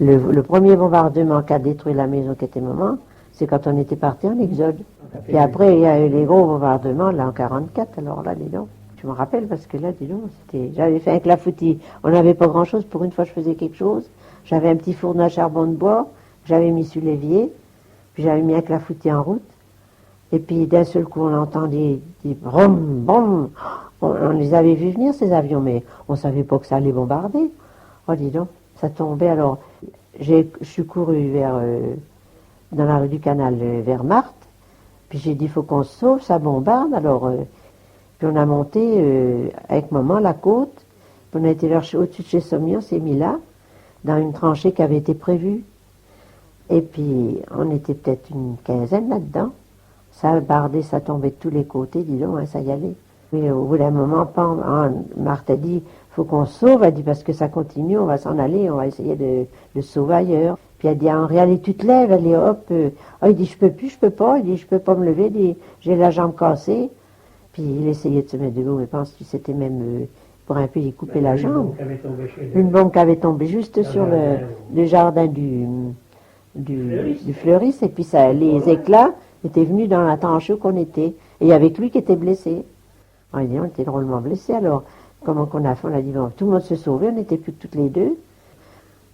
Le premier bombardement qui a détruit la maison qui était maman, c'est quand on était parti en exode. Et après, il y a eu les gros bombardements, là, en 44. Alors là, dis donc, je me rappelle parce que là, dis donc, j'avais fait un clafoutis. On n'avait pas grand-chose. Pour une fois, je faisais quelque chose. J'avais un petit fourneau à charbon de bois. J'avais mis sur l'évier. Puis j'avais mis un clafoutis en route. Et puis d'un seul coup, on entendait des brum, brum. On les avait vus venir, ces avions, mais on ne savait pas que ça allait bombarder. Oh, dis donc, ça tombait. Alors, je suis couru dans la rue du Canal, vers Marthe. Puis j'ai dit, il faut qu'on se sauve, ça bombarde. Alors, puis on a monté avec maman la côte. Puis on a été au-dessus de chez Sommier, on s'est mis là, dans une tranchée qui avait été prévue. Et puis, on était peut-être une quinzaine là-dedans. Ça bardait, ça tombait de tous les côtés, dis donc, hein, ça y allait. Mais au bout d'un moment, Marthe a dit, il faut qu'on se sauve. Elle dit, parce que ça continue, on va s'en aller, on va essayer de se sauver ailleurs. Puis elle dit, Henri, allez, tu te lèves, allez, hop. Il dit, je peux plus, je peux pas. Il dit, je peux pas me lever, il dit, j'ai la jambe cassée. Puis il essayait de se mettre debout, mais je pense que c'était même pour un peu y couper la jambe. Une bombe qui avait tombé juste sur le jardin du fleuriste, et puis ça, les éclats étaient venus dans la tranchée où qu'on était. Et il y avait lui qui était blessé. On était drôlement blessés, alors comment qu'on a fait? On a dit, bon, tout le monde se sauvait, on n'était plus que toutes les deux.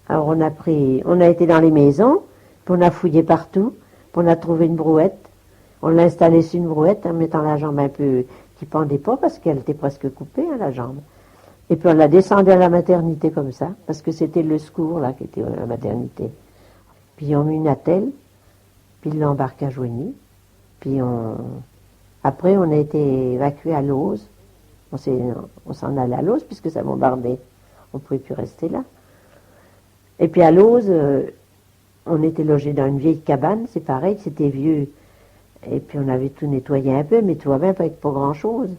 Alors on a été dans les maisons, puis on a fouillé partout, puis on a trouvé une brouette. On l'a installée sur une brouette en mettant la jambe un peu qui pendait pas parce qu'elle était presque coupée, hein, la jambe. Et puis on l'a descendue à la maternité comme ça, parce que c'était le secours là qui était à la maternité. Puis on mit une attelle, puis ils l'embarquent à Joigny, puis après on a été évacué à Lose. On s'en allait à Lose puisque ça bombardait. On ne pouvait plus rester là. Et puis à Lose, on était logé dans une vieille cabane, c'est pareil, c'était vieux. Et puis on avait tout nettoyé un peu, mais tout va bien, pas avec pas grand-chose.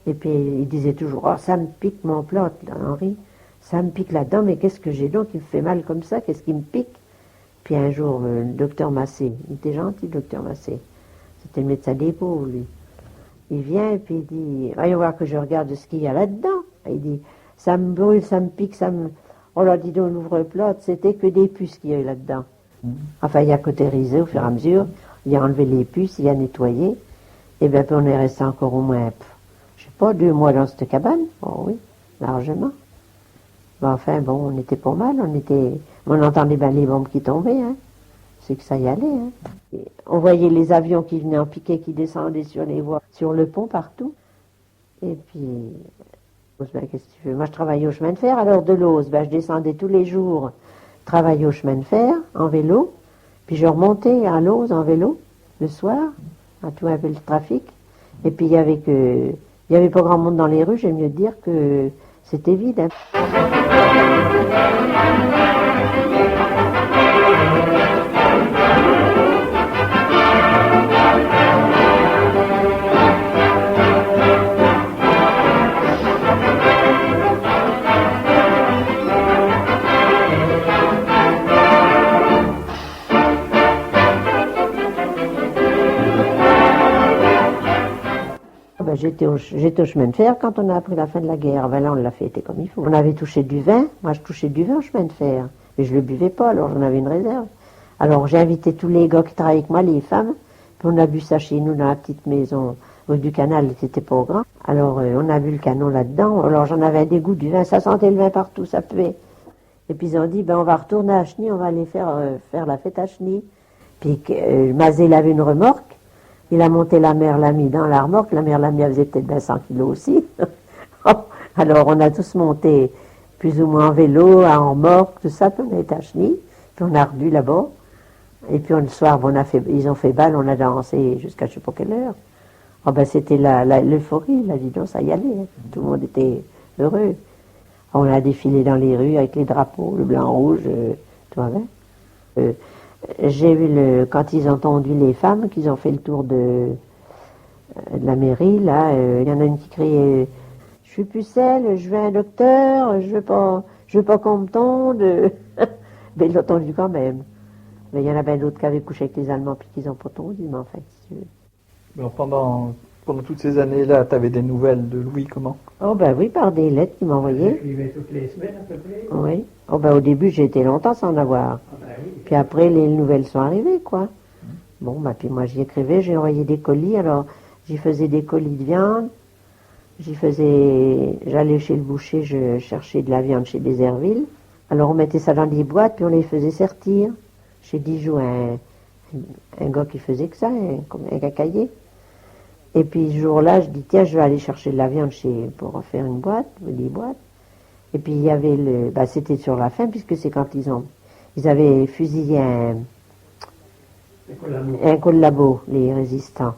Et puis il disait toujours, oh ça me pique mon plâtre, là, Henri, ça me pique là-dedans, mais qu'est-ce que j'ai donc, il me fait mal comme ça, qu'est-ce qui me pique? Puis un jour, le docteur Massé, il était gentil, le docteur Massé, c'était le médecin des pauvres, lui. Il vient et puis il dit, voyons voir que je regarde ce qu'il y a là-dedans. Il dit, ça me brûle, ça me pique, ça me... On leur dit, on ouvre le plâtre, c'était que des puces qu'il y a eu là-dedans. Enfin, il a cautérisé au fur et à mesure, il a enlevé les puces, il a nettoyé, et bien puis on est resté encore au moins, je sais pas, 2 mois dans cette cabane. Oh oui, largement. Ben, enfin, bon, on était pas mal, on entendait bien les bombes qui tombaient, hein. C'est que ça y allait, hein. Et on voyait les avions qui venaient en piquet, qui descendaient sur les voies, sur le pont, partout. Et puis, ben, qu'est-ce que tu veux? Moi, je travaillais au chemin de fer, alors de Lose, ben, je descendais tous les jours travailler au chemin de fer, en vélo, puis je remontais à Lose en vélo, le soir, à tout un peu le trafic. Et puis, il y avait pas grand monde dans les rues, j'aime mieux dire que c'était vide, hein. J'étais au chemin de fer quand on a appris la fin de la guerre. Ben là, on l'a fêté comme il faut. On avait touché du vin. Moi, je touchais du vin au chemin de fer. Mais je ne le buvais pas, alors j'en avais une réserve. Alors, j'ai invité tous les gars qui travaillaient avec moi, les femmes. Puis on a bu ça chez nous dans la petite maison du canal, c'était pas grand. Alors, on a bu le canon là-dedans. Alors, j'en avais un dégoût du vin. Ça sentait le vin partout, ça puait. Et puis, ils ont dit, ben, on va retourner à Cheny, on va aller faire la fête à Cheny. Puis, Mazé, il avait une remorque. Il a monté la mère Lamy dans la remorque. La mère Lamy faisait peut-être 100 kilos aussi. Alors, on a tous monté plus ou moins en vélo, en remorque, tout ça. Puis on a été à Cheny. Puis on a revu là-bas. Et puis le soir, ils ont fait bal, on a dansé jusqu'à je ne sais pas quelle heure. Oh, ben, c'était l'euphorie, là, dis donc, ça y allait. Hein. Tout le monde était heureux. On a défilé dans les rues avec les drapeaux, le blanc-rouge, tout va bien. J'ai vu quand ils ont conduit les femmes, qu'ils ont fait le tour de la mairie, là, il y en a une qui criait « Je suis pucelle, je veux un docteur, je veux pas qu'on me tonde. » Mais ils l'ont tondu quand même. Mais il y en a bien d'autres qui avaient couché avec les Allemands puis qu'ils n'ont pas tondu, mais enfin, si tu veux. Alors pendant pendant toutes ces années-là, tu avais des nouvelles de Louis, comment? Oh ben oui, par des lettres qu'il m'envoyait. J'écrivais toutes les semaines à peu près. Oui. Oh ben au début, j'ai été longtemps sans en avoir. Ah ben oui. Puis après, les nouvelles sont arrivées, quoi. Bon, bah, puis moi, j'y écrivais, j'ai envoyé des colis. Alors, j'y faisais des colis de viande. J'allais chez le boucher, je cherchais de la viande chez Déserville. Alors, on mettait ça dans des boîtes, puis on les faisait sertir. Chez Dijon, un gars qui faisait que ça, un cacaillé. Et puis, ce jour-là, je dis, tiens, je vais aller chercher de la viande pour faire une boîte, des boîtes. Et puis, il y avait c'était sur la fin, puisque c'est quand ils avaient fusillé un collabo, les résistants.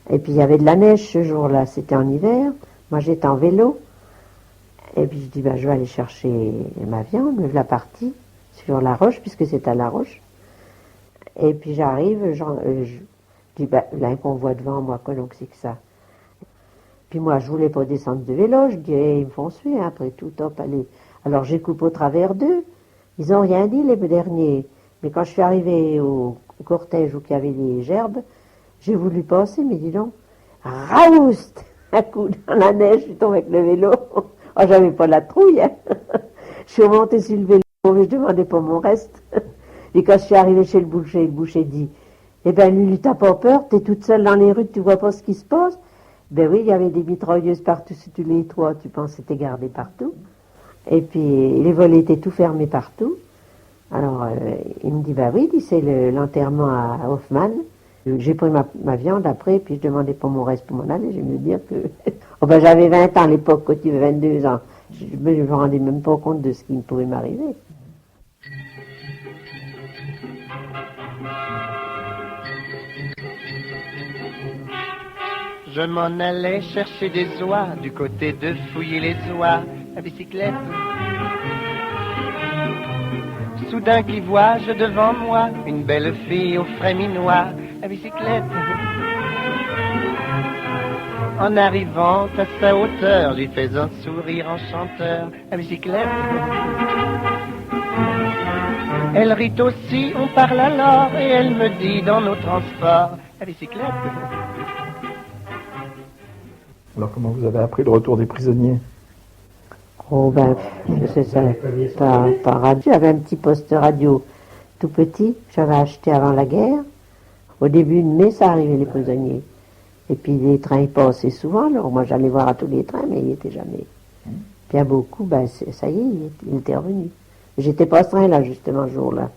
Et puis il y avait de la neige ce jour-là, c'était en hiver. Moi j'étais en vélo. Et puis je dis, je vais aller chercher ma viande, me la partie sur la roche, puisque c'est à la roche. Et puis j'arrive, je dis, là un convoi devant moi, quoi, donc c'est que ça. Puis moi je voulais pas descendre de vélo, je dis, ils me font suer, après tout, top, allez. Alors j'ai coupé au travers d'eux. Ils ont rien dit les derniers. Mais quand je suis arrivée au cortège où il y avait des gerbes, j'ai voulu passer, mais dis donc, raoust, un coup dans la neige, je suis tombée avec le vélo. Oh, j'avais pas la trouille, hein. Je suis remontée sur le vélo, mais je demandais pas mon reste. Et quand je suis arrivée chez le boucher dit, eh ben, Lulu, t'as pas peur, t'es toute seule dans les rues, tu vois pas ce qui se passe? Ben oui, il y avait des mitrailleuses partout sur tous les toits, tu penses que c'était gardé partout. Et puis, les volets étaient tout fermés partout. Alors, il me dit, oui, c'est l'enterrement à Hoffmann. J'ai pris ma viande après, puis je demandais pour mon reste pour m'en aller. Je vais me dire que... j'avais 20 ans à l'époque, quand tu avais 22 ans. Je me rendais même pas compte de ce qui pouvait m'arriver. Je m'en allais chercher des oies, du côté de fouiller les oies, à bicyclette. Soudain qui vois-je devant moi une belle fille au frais minois, à bicyclette. En arrivant à sa hauteur, lui fais un sourire enchanteur, à bicyclette. Elle rit aussi, on parle alors, et elle me dit dans nos transports, à bicyclette. Alors comment vous avez appris le retour des prisonniers? Oh je sais ça, par radio. J'avais un petit poste radio tout petit, j'avais acheté avant la guerre. Au début de mai, ça arrivait les prisonniers. Et puis les trains ils passaient souvent, alors moi j'allais voir à tous les trains, mais il n'était jamais. Puis à beaucoup, ça y est, il était revenu. J'étais pas à ce train là, justement, ce jour-là.